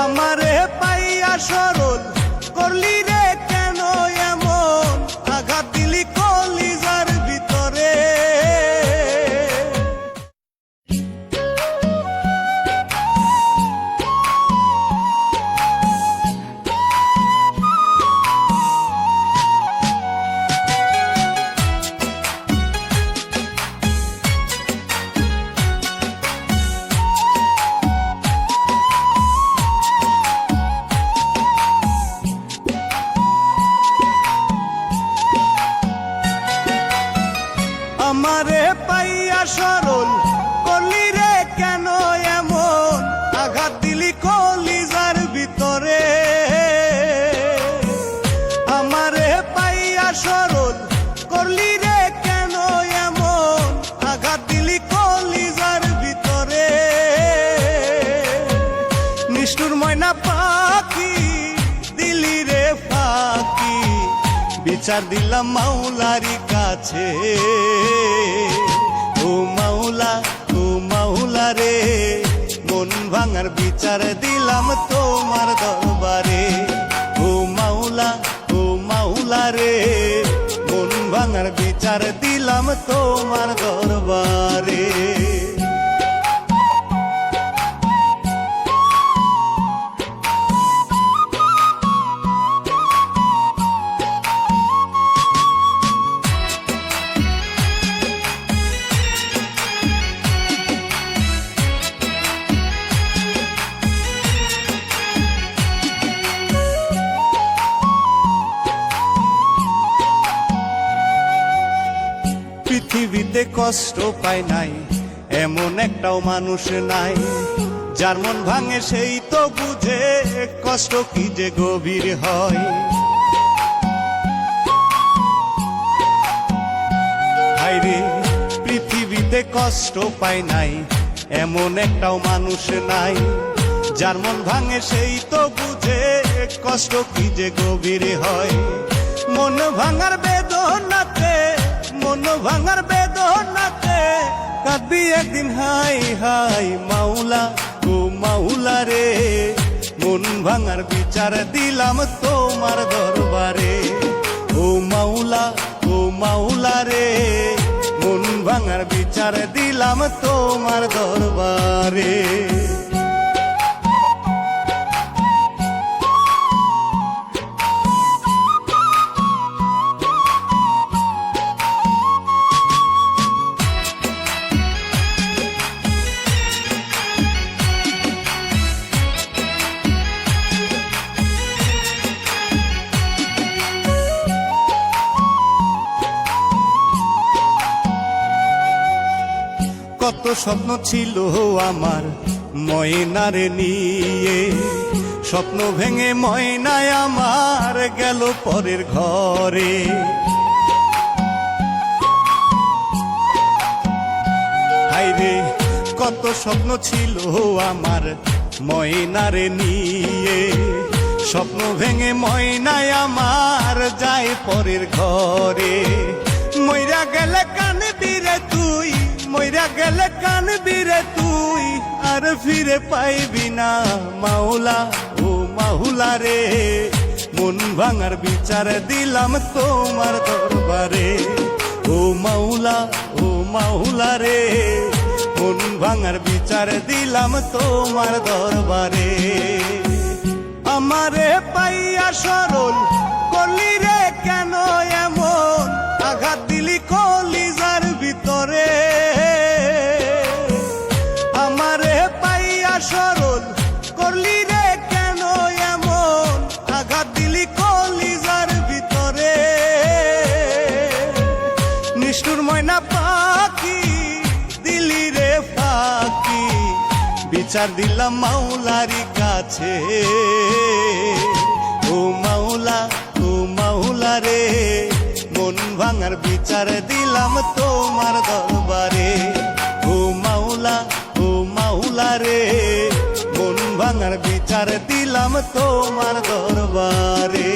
আমারে পাইয়া সরল করলি রে কেন এমন, আঘাত দিলি কলিজার ভিতরে। আমারে পাইয়া সরল করলি রে কেন এমন, আঘাত দিলি কলিজার ভিতরে। আমারে পাইয়া সরল করলি রে কেন এমন, আঘাত দিলি কলিজার ভিতরে। নিষ্ঠুর ময়না পাখি দিলি রে ফাঁকি, বিচার দিলাম মাওলারি কাছে। ও মাওলা রে, মন ভাঙার বিচার দিলাম তোমার দরবারে। ও মাওলা রে, মন ভাঙার বিচার দিলাম তোমার দরবারে। পৃথিবীতে কষ্ট পায় নাই এমন একটাও মানুষ নাই, যার মন ভাঙে সেই তো বুঝে কষ্ট কি যে গভীর হয়। হায়রে পৃথিবীতে কষ্ট পায় নাই এমন একটাও মানুষ নাই, যার মন ভাঙে সেই তো বুঝে কষ্ট কি যে গভীর হয়। মন ভাঙার বেদনাতে কাঁদবি একদিন হাই হাই মাওলা রে, মন ভাঙার বিচার দিলাম তোমার দরবারে। ও মাওলা রে, মন ভাঙার বিচার দিলাম তোমার দরবারে। কত স্বপ্ন ছিল আমার ময়নারে নিয়ে, স্বপ্ন ভেঙে ময়নায় আমার গেল পরের ঘরে। হায়রে কত স্বপ্ন ছিল আমার ময়নারে নিয়ে, স্বপ্ন ভেঙে ময়নায় আমার যায় পরের ঘরে। মইরা গেলে কানবি রে তুই, মইরা গেলে কানবি রে তুই, আর ফিরে পাইবি না মাওলা রে, মন ভাঙার বিচার দিলাম তোমার দরবারে। ও মাওলা রে, মন ভাঙার বিচার দিলাম তোমার দরবারে। আমারে পাইয়া সরল করলি রে কেন এমন, আঘাত দিলি কলিজার ভিতরে। আমারে পাইয়া সরল করলি রে কেন এমন, আঘাত দিলি কলিজার ভিতরে। নিষ্ঠুর ময়না পাখি দিলি রে ফাঁকি, বিচার দিলাম মাওলারি কাছে। ও মাওলা রে, মন ভাঙার বিচার দিলাম তোমার দরবারে। ও মাওলা রে, মন ভাঙার বিচার দিলাম তোমার দরবারে।